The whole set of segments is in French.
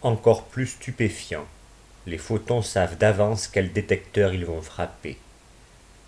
Encore plus stupéfiant, les photons savent d'avance quel détecteur ils vont frapper.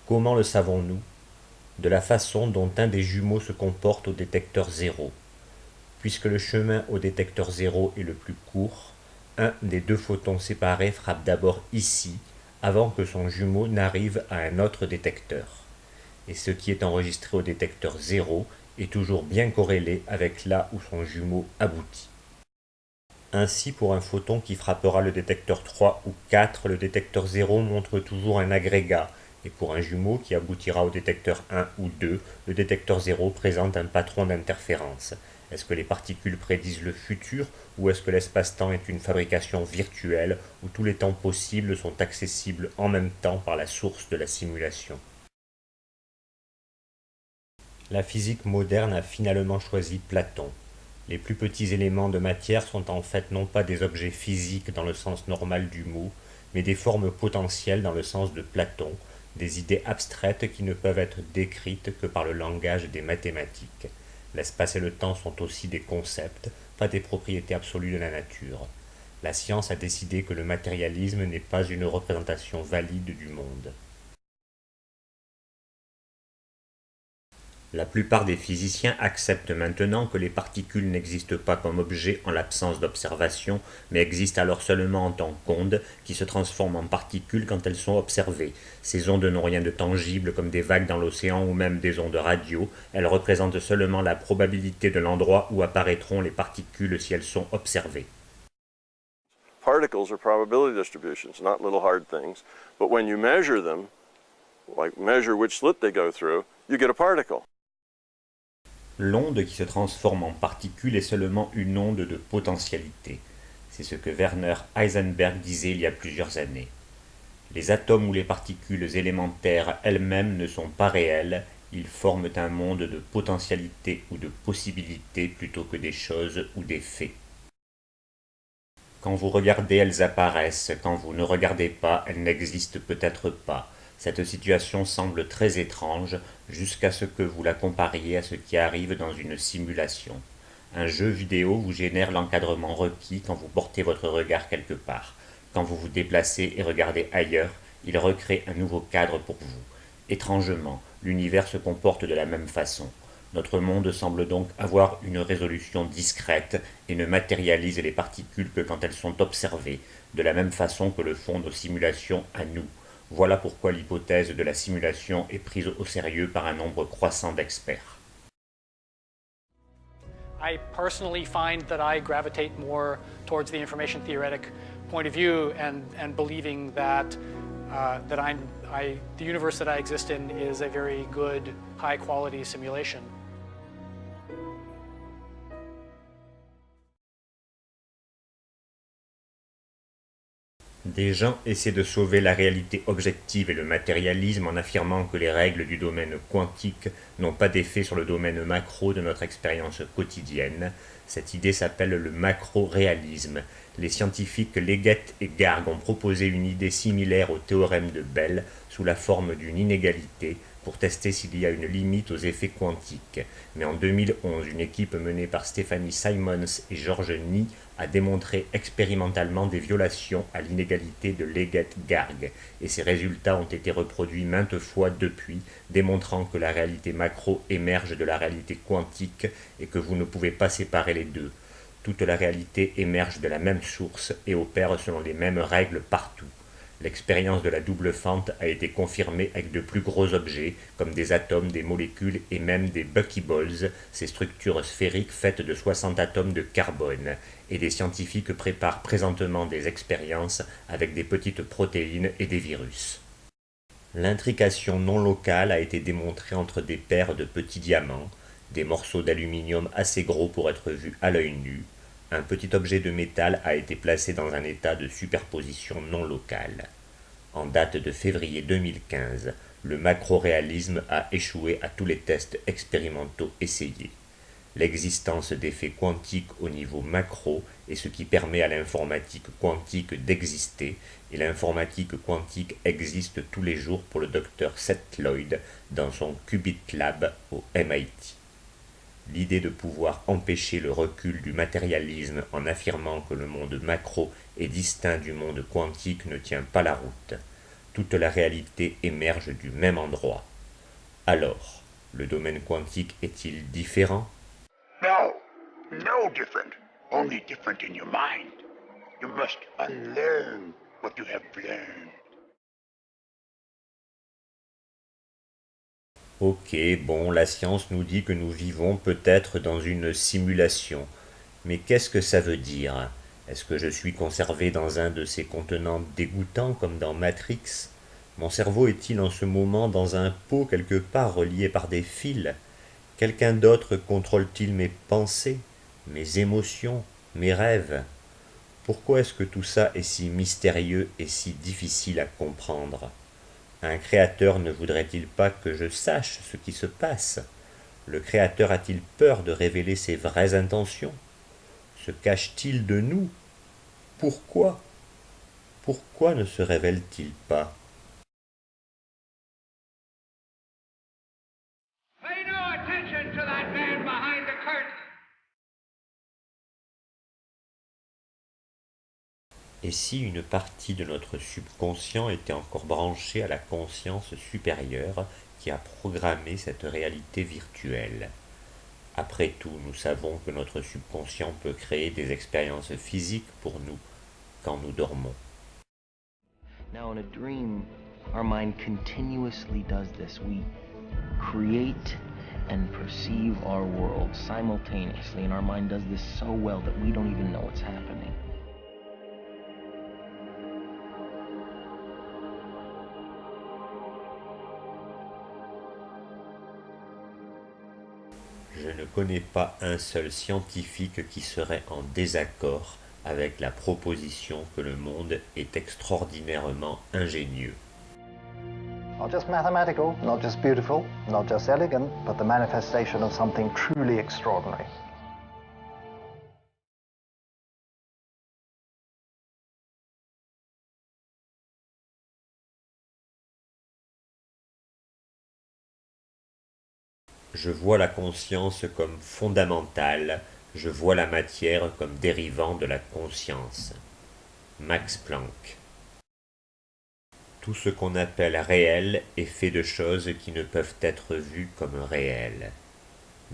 Comment le savons-nous? De la façon dont un des jumeaux se comporte au détecteur 0. Puisque le chemin au détecteur 0 est le plus court, un des deux photons séparés frappe d'abord ici, avant que son jumeau n'arrive à un autre détecteur. Et ce qui est enregistré au détecteur 0 est toujours bien corrélé avec là où son jumeau aboutit. Ainsi, pour un photon qui frappera le détecteur 3 ou 4, le détecteur 0 montre toujours un agrégat, et pour un jumeau qui aboutira au détecteur 1 ou 2, le détecteur 0 présente un patron d'interférence. Est-ce que les particules prédisent le futur, ou est-ce que l'espace-temps est une fabrication virtuelle, où tous les temps possibles sont accessibles en même temps par la source de la simulation? La physique moderne a finalement choisi Platon. Les plus petits éléments de matière sont en fait non pas des objets physiques dans le sens normal du mot, mais des formes potentielles dans le sens de Platon, des idées abstraites qui ne peuvent être décrites que par le langage des mathématiques. L'espace et le temps sont aussi des concepts, pas des propriétés absolues de la nature. La science a décidé que le matérialisme n'est pas une représentation valide du monde. La plupart des physiciens acceptent maintenant que les particules n'existent pas comme objets en l'absence d'observation, mais existent alors seulement en tant qu'ondes, qui se transforment en particules quand elles sont observées. Ces ondes n'ont rien de tangible comme des vagues dans l'océan ou même des ondes radio, elles représentent seulement la probabilité de l'endroit où apparaîtront les particules si elles sont observées. Particles are probability distributions, not little hard things, but when you measure them, like measure which slit they go through, you get a particle. L'onde qui se transforme en particule est seulement une onde de potentialité. C'est ce que Werner Heisenberg disait il y a plusieurs années. Les atomes ou les particules élémentaires elles-mêmes ne sont pas réelles, ils forment un monde de potentialité ou de possibilités plutôt que des choses ou des faits. Quand vous regardez, elles apparaissent, quand vous ne regardez pas, elles n'existent peut-être pas. Cette situation semble très étrange jusqu'à ce que vous la compariez à ce qui arrive dans une simulation. Un jeu vidéo vous génère l'encadrement requis quand vous portez votre regard quelque part. Quand vous vous déplacez et regardez ailleurs, il recrée un nouveau cadre pour vous. Étrangement, l'univers se comporte de la même façon. Notre monde semble donc avoir une résolution discrète et ne matérialise les particules que quand elles sont observées, de la même façon que le font nos simulations à nous. Voilà pourquoi l'hypothèse de la simulation est prise au sérieux par un nombre croissant d'experts. I personally find that I gravitate more towards the information theoretic point of view and believing that the universe that I exist in is a very good, high-quality simulation. Des gens essaient de sauver la réalité objective et le matérialisme en affirmant que les règles du domaine quantique n'ont pas d'effet sur le domaine macro de notre expérience quotidienne. Cette idée s'appelle le macro-réalisme. Les scientifiques Leggett et Garg ont proposé une idée similaire au théorème de Bell sous la forme d'une inégalité pour tester s'il y a une limite aux effets quantiques. Mais en 2011, une équipe menée par Stephanie Simons et George Ni a démontré expérimentalement des violations à l'inégalité de Leggett-Garg, et ces résultats ont été reproduits maintes fois depuis, démontrant que la réalité macro émerge de la réalité quantique et que vous ne pouvez pas séparer les deux. Toute la réalité émerge de la même source et opère selon les mêmes règles partout. L'expérience de la double fente a été confirmée avec de plus gros objets, comme des atomes, des molécules et même des buckyballs, ces structures sphériques faites de 60 atomes de carbone, et des scientifiques préparent présentement des expériences avec des petites protéines et des virus. L'intrication non locale a été démontrée entre des paires de petits diamants, des morceaux d'aluminium assez gros pour être vus à l'œil nu. Un petit objet de métal a été placé dans un état de superposition non locale. En date de février 2015, le macroréalisme a échoué à tous les tests expérimentaux essayés. L'existence d'effets quantiques au niveau macro est ce qui permet à l'informatique quantique d'exister, et l'informatique quantique existe tous les jours pour le docteur Seth Lloyd dans son Qubit Lab au MIT. L'idée de pouvoir empêcher le recul du matérialisme en affirmant que le monde macro est distinct du monde quantique ne tient pas la route. Toute la réalité émerge du même endroit. Alors, le domaine quantique est-il différent? No, no different. Only different in your mind. You must unlearn what you have learned. Ok, bon, la science nous dit que nous vivons peut-être dans une simulation. Mais qu'est-ce que ça veut dire? Est-ce que je suis conservé dans un de ces contenants dégoûtants comme dans Matrix? Mon cerveau est-il en ce moment dans un pot quelque part relié par des fils? Quelqu'un d'autre contrôle-t-il mes pensées, mes émotions, mes rêves? Pourquoi est-ce que tout ça est si mystérieux et si difficile à comprendre? Un créateur ne voudrait-il pas que je sache ce qui se passe? Le créateur a-t-il peur de révéler ses vraies intentions? Se cache-t-il de nous? Pourquoi? Pourquoi ne se révèle-t-il pas? Pay no attention to that man behind the curtain. Et si une partie de notre subconscient était encore branchée à la conscience supérieure qui a programmé cette réalité virtuelle? Après tout, nous savons que notre subconscient peut créer des expériences physiques pour nous quand nous dormons. Now, in a dream, our mind continuously does this. We create and perceive our world simultaneously, and our mind does this so well that we don't even know what's happening. Je ne connais pas un seul scientifique qui serait en désaccord avec la proposition que le monde est extraordinairement ingénieux. Not just mathematical, not just beautiful, not just elegant, but the manifestation of something truly extraordinary. Je vois la conscience comme fondamentale, je vois la matière comme dérivant de la conscience. Max Planck. Tout ce qu'on appelle réel est fait de choses qui ne peuvent être vues comme réelles.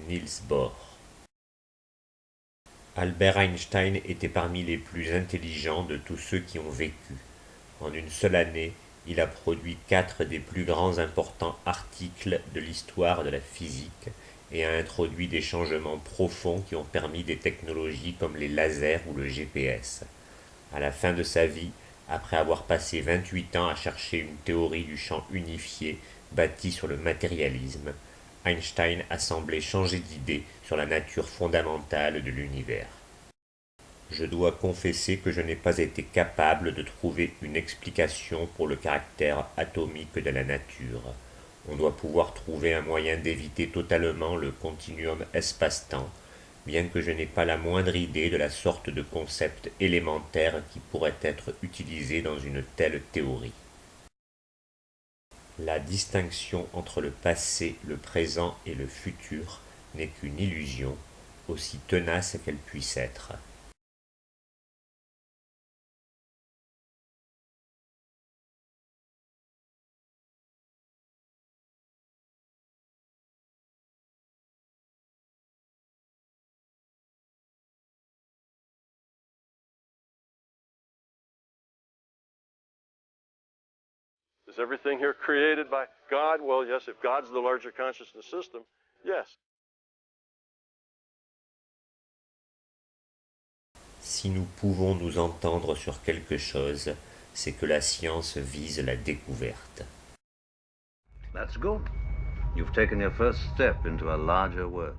Niels Bohr. Albert Einstein était parmi les plus intelligents de tous ceux qui ont vécu. En une seule année, il a produit 4 des plus grands importants articles de l'histoire de la physique et a introduit des changements profonds qui ont permis des technologies comme les lasers ou le GPS. À la fin de sa vie, après avoir passé 28 ans à chercher une théorie du champ unifié bâtie sur le matérialisme, Einstein a semblé changer d'idée sur la nature fondamentale de l'univers. Je dois confesser que je n'ai pas été capable de trouver une explication pour le caractère atomique de la nature. On doit pouvoir trouver un moyen d'éviter totalement le continuum espace-temps, bien que je n'ai pas la moindre idée de la sorte de concept élémentaire qui pourrait être utilisé dans une telle théorie. La distinction entre le passé, le présent et le futur n'est qu'une illusion, aussi tenace qu'elle puisse être. Is everything here created by God? Well, yes, if God's the larger consciousness system, yes. Si nous pouvons nous entendre sur quelque chose, c'est que la science vise la découverte. That's good. You've taken your first step into a larger world.